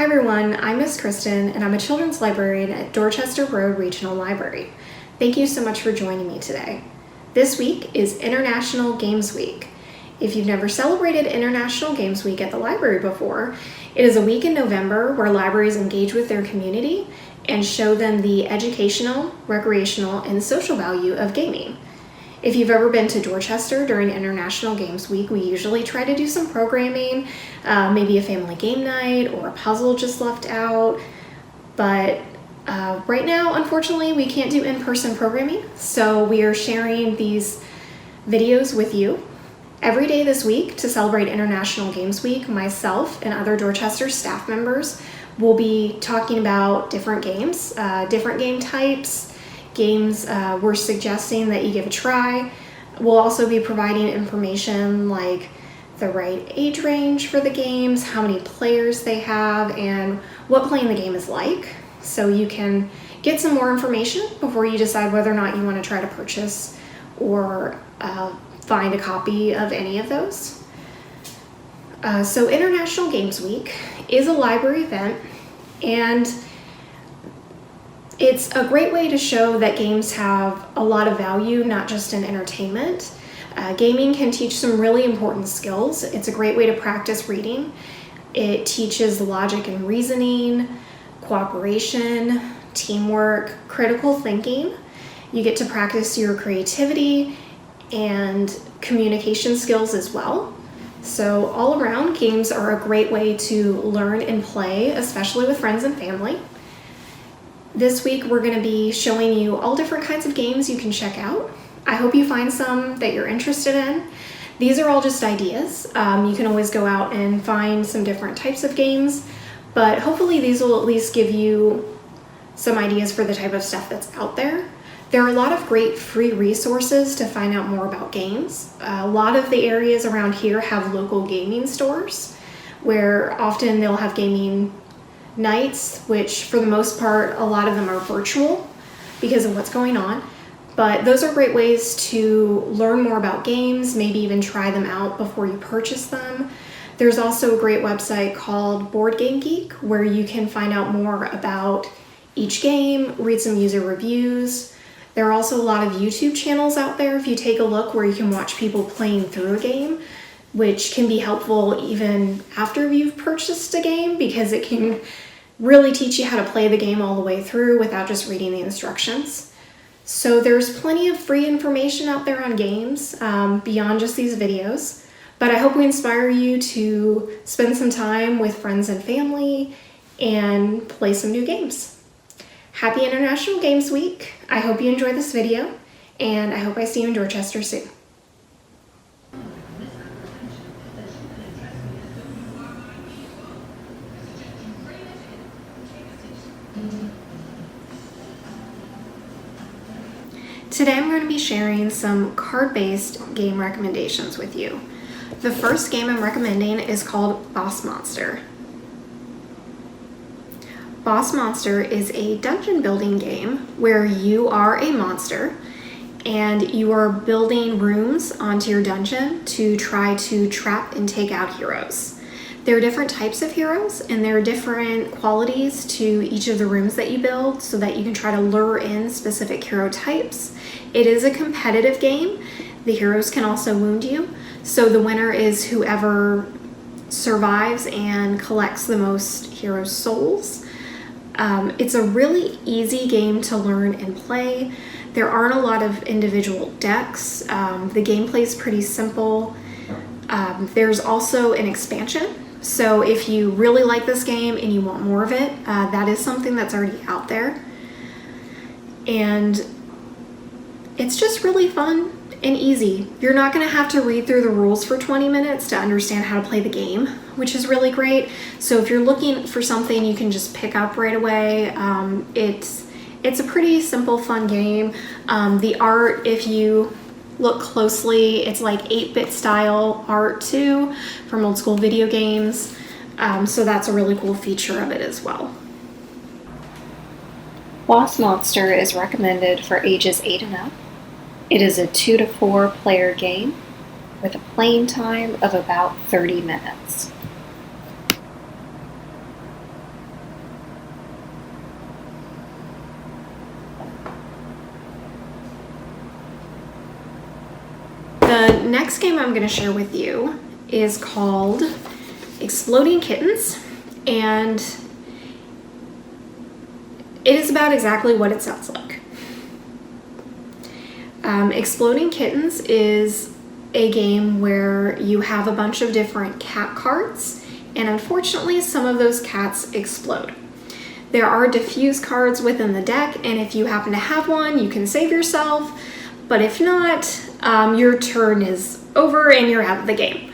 Hi everyone, I'm Miss Kristin and I'm a children's librarian at Dorchester Road Regional Library. Thank you so much for joining me today. This week is International Games Week. If you've never celebrated International Games Week at the library before, it is a week in November where libraries engage with their community and show them the educational, recreational, and social value of gaming. If you've ever been to Dorchester during International Games Week, we usually try to do some programming, maybe a family game night or a puzzle just left out. But right now, unfortunately, we can't do in-person programming, so we are sharing these videos with you. Every day this week to celebrate International Games Week, myself and other Dorchester staff members will be talking about different games, different game types, games we're suggesting that you give a try. We'll also be providing information like the right age range for the games, how many players they have, and what playing the game is like. So you can get some more information before you decide whether or not you want to try to purchase or find a copy of any of those. So International Games Week is a library event, and it's a great way to show that games have a lot of value, not just in entertainment. Gaming can teach some really important skills. It's a great way to practice reading. It teaches logic and reasoning, cooperation, teamwork, critical thinking. You get to practice your creativity and communication skills as well. So all around, games are a great way to learn and play, especially with friends and family. This week we're going to be showing you all different kinds of games you can check out. I hope you find some that you're interested in. These are all just ideas. You can always go out and find some different types of games, but hopefully these will at least give you some ideas for the type of stuff that's out there. There are a lot of great free resources to find out more about games. A lot of the areas around here have local gaming stores where often they'll have gaming nights, which for the most part, a lot of them are virtual because of what's going on. But those are great ways to learn more about games, maybe even try them out before you purchase them. There's also a great website called Board Game Geek where you can find out more about each game, read some user reviews. There are also a lot of YouTube channels out there if you take a look where you can watch people playing through a game, which can be helpful even after you've purchased a game because it can really teach you how to play the game all the way through without just reading the instructions. So there's plenty of free information out there on games beyond just these videos, but I hope we inspire you to spend some time with friends and family and play some new games. Happy International Games Week. I hope you enjoy this video, and I hope I see you in Dorchester soon. Today I'm going to be sharing some card-based game recommendations with you. The first game I'm recommending is called Boss Monster. Boss Monster is a dungeon building game where you are a monster and you are building rooms onto your dungeon to try to trap and take out heroes. There are different types of heroes and there are different qualities to each of the rooms that you build so that you can try to lure in specific hero types. It is a competitive game. The heroes can also wound you, so the winner is whoever survives and collects the most hero souls. It's a really easy game to learn and play. There aren't a lot of individual decks. The gameplay is pretty simple. There's also an expansion. So if you really like this game and you want more of it, that is something that's already out there. And it's just really fun and easy. You're not going to have to read through the rules for 20 minutes to understand how to play the game, which is really great. So if you're looking for something you can just pick up right away, it's a pretty simple, fun game. The art, if you look closely, it's like 8-bit style art too from old school video games. So that's a really cool feature of it as well. Boss Monster is recommended for ages 8 and up. It is a 2 to 4 player game with a playing time of about 30 minutes. next game I'm going to share with you is called Exploding Kittens, and it is about exactly what it sounds like. Exploding Kittens is a game where you have a bunch of different cat cards, and unfortunately some of those cats explode. There are diffuse cards within the deck, and if you happen to have one, you can save yourself, but if not, your turn is over and you're out of the game.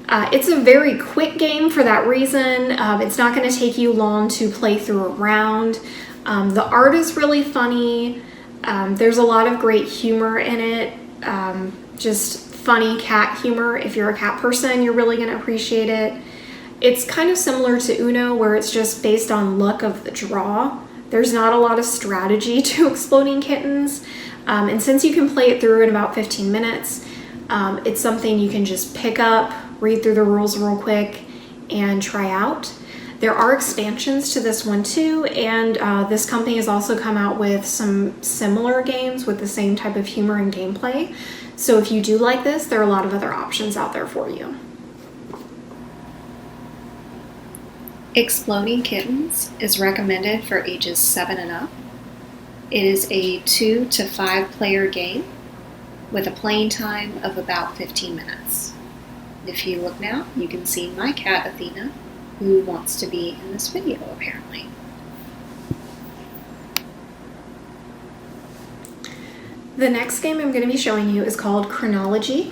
It's a very quick game for that reason. It's not going to take you long to play through a round. The art is really funny. There's a lot of great humor in it. Just funny cat humor. If you're a cat person, you're really going to appreciate it. It's kind of similar to Uno, where it's just based on luck of the draw. There's not a lot of strategy to Exploding Kittens. And since you can play it through in about 15 minutes, it's something you can just pick up, read through the rules real quick, and try out. There are expansions to this one too, and this company has also come out with some similar games with the same type of humor and gameplay. So if you do like this, there are a lot of other options out there for you. Exploding Kittens is recommended for ages 7 and up. It is a 2 to 5 player game with a playing time of about 15 minutes. If you look now, you can see my cat Athena, who wants to be in this video apparently. The next game I'm going to be showing you is called Chronology.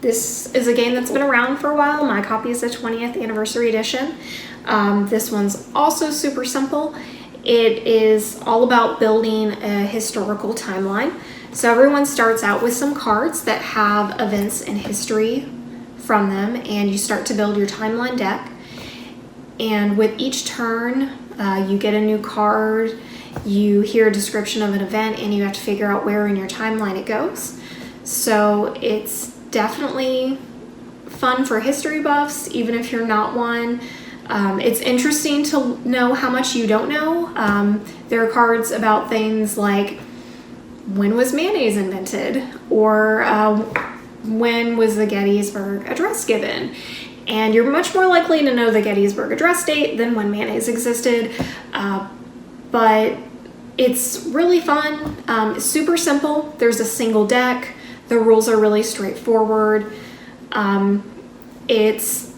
This is a game that's been around for a while. My copy is the 20th anniversary edition. This one's also super simple. It is all about building a historical timeline. So everyone starts out with some cards that have events in history from them, and you start to build your timeline deck. And with each turn, you get a new card, you hear a description of an event, and you have to figure out where in your timeline it goes. So it's definitely fun for history buffs, even if you're not one. It's interesting to know how much you don't know. There are cards about things like, when was mayonnaise invented? Or when was the Gettysburg Address given? And you're much more likely to know the Gettysburg Address date than when mayonnaise existed. But it's really fun. It's super simple. There's a single deck. The rules are really straightforward. It's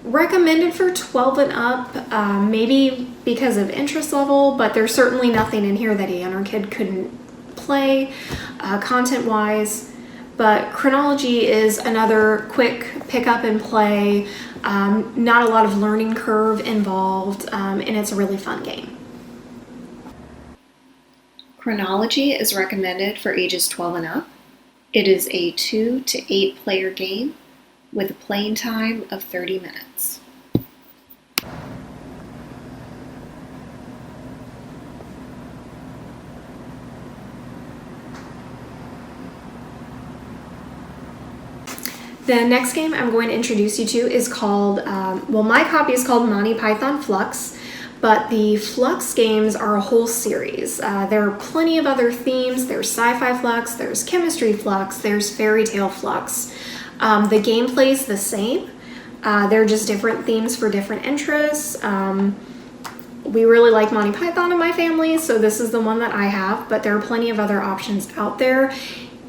recommended for 12 and up, maybe because of interest level, but there's certainly nothing in here that a younger kid couldn't play content-wise. But Chronology is another quick pick up and play, not a lot of learning curve involved, and it's a really fun game. Chronology is recommended for ages 12 and up. It is a 2 to 8 player game with a playing time of 30 minutes. The next game I'm going to introduce you to is called, my copy is called Monty Python Flux, but the Flux games are a whole series. There are plenty of other themes. There's sci-fi Flux, there's chemistry Flux, there's fairy tale Flux. The gameplay is the same. They're just different themes for different interests. We really like Monty Python in my family, so this is the one that I have, but there are plenty of other options out there.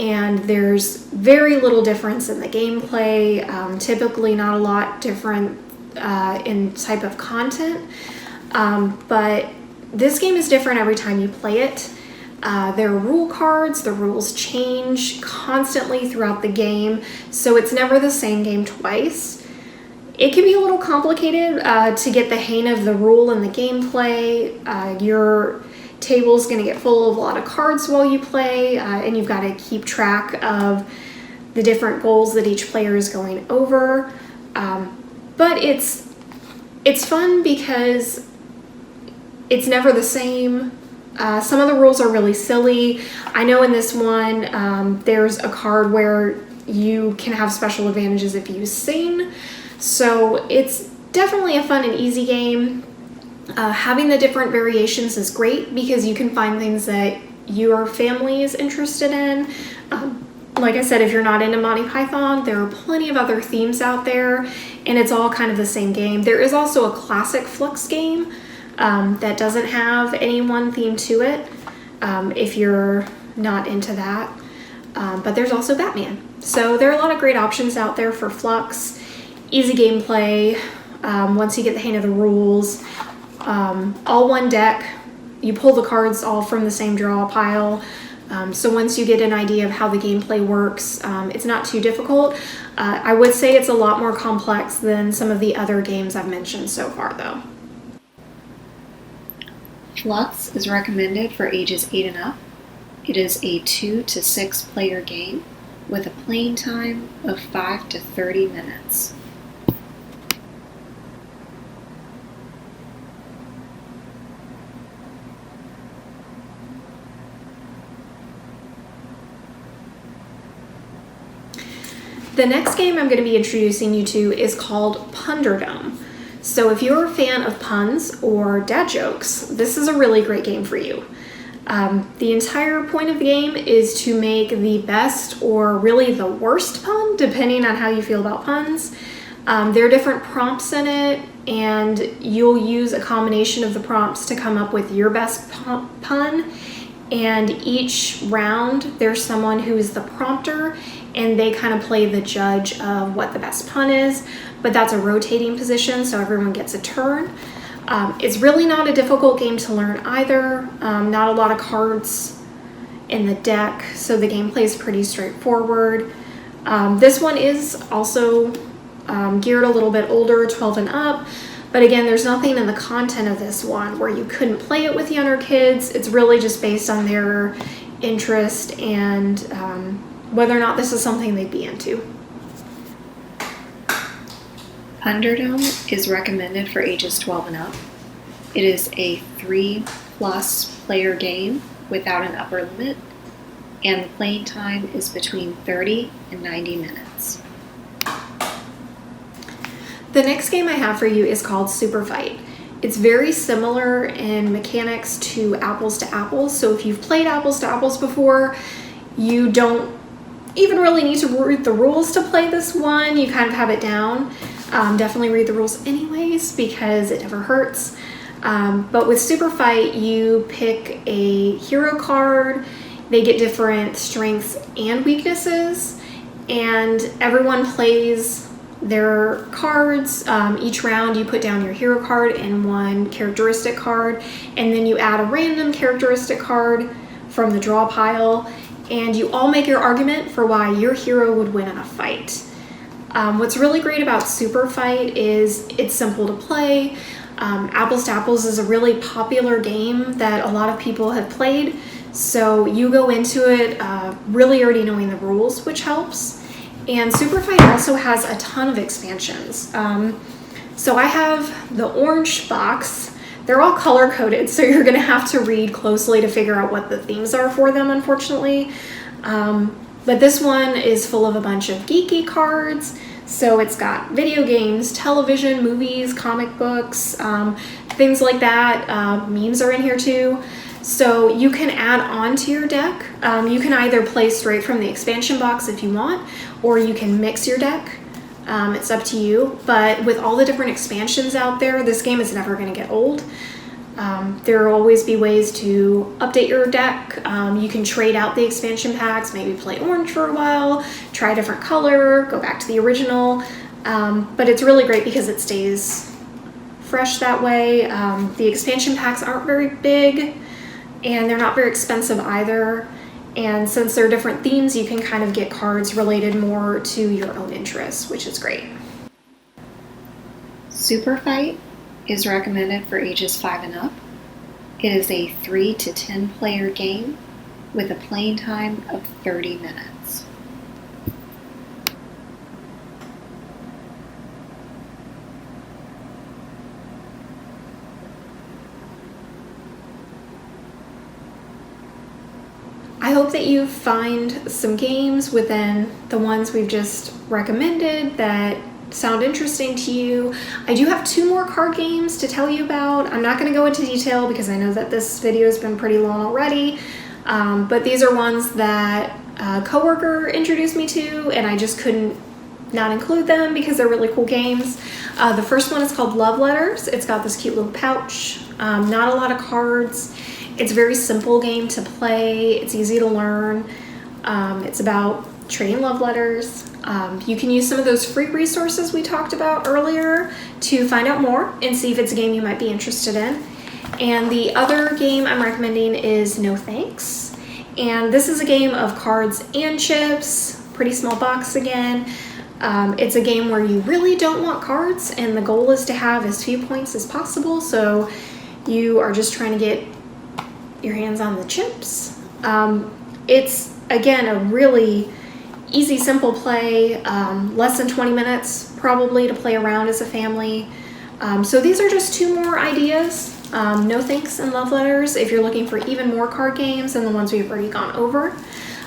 And there's very little difference in the gameplay, typically not a lot different in type of content, but this game is different every time you play it. There are rule cards, the rules change constantly throughout the game, so it's never the same game twice. It can be a little complicated to get the hang of the rule and the gameplay. Your table's going to get full of a lot of cards while you play, and you've got to keep track of the different goals that each player is going over. But it's fun because it's never the same. Some of the rules are really silly. I know in this one, there's a card where you can have special advantages if you sing. So it's definitely a fun and easy game. Having the different variations is great because you can find things that your family is interested in. Like I said, if you're not into Monty Python, there are plenty of other themes out there, and it's all kind of the same game. There is also a classic Flux game that doesn't have any one theme to it, if you're not into that. But there's also Batman. So there are a lot of great options out there for Flux. Easy gameplay, once you get the hang of the rules. All one deck. You pull the cards all from the same draw pile. So once you get an idea of how the gameplay works, it's not too difficult. I would say it's a lot more complex than some of the other games I've mentioned so far, though. Flux is recommended for ages 8 and up. It is a 2 to 6 player game with a playing time of 5 to 30 minutes. The next game I'm going to be introducing you to is called Pundome. So if you're a fan of puns or dad jokes, this is a really great game for you. The entire point of the game is to make the best or really the worst pun, depending on how you feel about puns. There are different prompts in it, and you'll use a combination of the prompts to come up with your best pun. And each round, there's someone who is the prompter, and they kind of play the judge of what the best pun is, but that's a rotating position, so everyone gets a turn. It's really not a difficult game to learn either. Not a lot of cards in the deck, so the gameplay is pretty straightforward. This one is also geared a little bit older, 12 and up, but again, there's nothing in the content of this one where you couldn't play it with younger kids. It's really just based on their interest and whether or not this is something they'd be into. Pundome is recommended for ages 12 and up. It is a 3+ player game without an upper limit, and the playing time is between 30 and 90 minutes. The next game I have for you is called Super Fight. It's very similar in mechanics to Apples to Apples, so if you've played Apples to Apples before, you don't even really need to read the rules to play this one. You kind of have it down. Definitely read the rules anyways because it never hurts. But with Super Fight, you pick a hero card. They get different strengths and weaknesses, and everyone plays their cards. Each round you put down your hero card and one characteristic card, and then you add a random characteristic card from the draw pile, and you all make your argument for why your hero would win in a fight. What's really great about Super Fight is it's simple to play. Apples to Apples is a really popular game that a lot of people have played, so you go into it really already knowing the rules, which helps. And Super Fight also has a ton of expansions. So I have the orange box. They're all color-coded, so you're going to have to read closely to figure out what the themes are for them, unfortunately. But this one is full of a bunch of geeky cards. So it's got video games, television, movies, comic books, things like that. Memes are in here too. So you can add on to your deck. You can either play straight from the expansion box if you want, or you can mix your deck. It's up to you. But with all the different expansions out there, this game is never going to get old. There will always be ways to update your deck. You can trade out the expansion packs, maybe play orange for a while, try a different color, go back to the original. But it's really great because it stays fresh that way. The expansion packs aren't very big, and they're not very expensive either. And since there are different themes, you can kind of get cards related more to your own interests, which is great. Super Fight is recommended for ages 5 and up. It is a 3 to 10 player game with a playing time of 30 minutes. I hope that you find some games within the ones we've just recommended that sound interesting to you. I do have 2 more card games to tell you about. I'm not going to go into detail because I know that this video has been pretty long already, but these are ones that a coworker introduced me to, and I just couldn't not include them because they're really cool games. The first one is called Love Letters. It's got this cute little pouch, not a lot of cards. It's a very simple game to play. It's easy to learn. It's about trading love letters. You can use some of those free resources we talked about earlier to find out more and see if it's a game you might be interested in. And the other game I'm recommending is No Thanks. And this is a game of cards and chips, pretty small box again. It's a game where you really don't want cards, and the goal is to have as few points as possible. So you are just trying to get your hands on the chips. It's, again, a really easy, simple play, less than 20 minutes probably to play around as a family. So these are just two more ideas. No Thanks and Love Letters if you're looking for even more card games than the ones we've already gone over.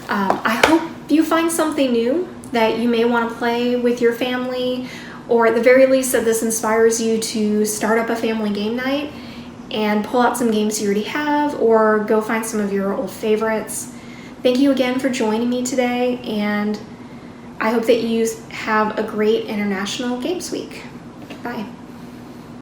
I hope you find something new that you may want to play with your family, or at the very least that this inspires you to start up a family game night and pull out some games you already have, or go find some of your old favorites. Thank you again for joining me today, and I hope that you have a great International Games Week. Bye.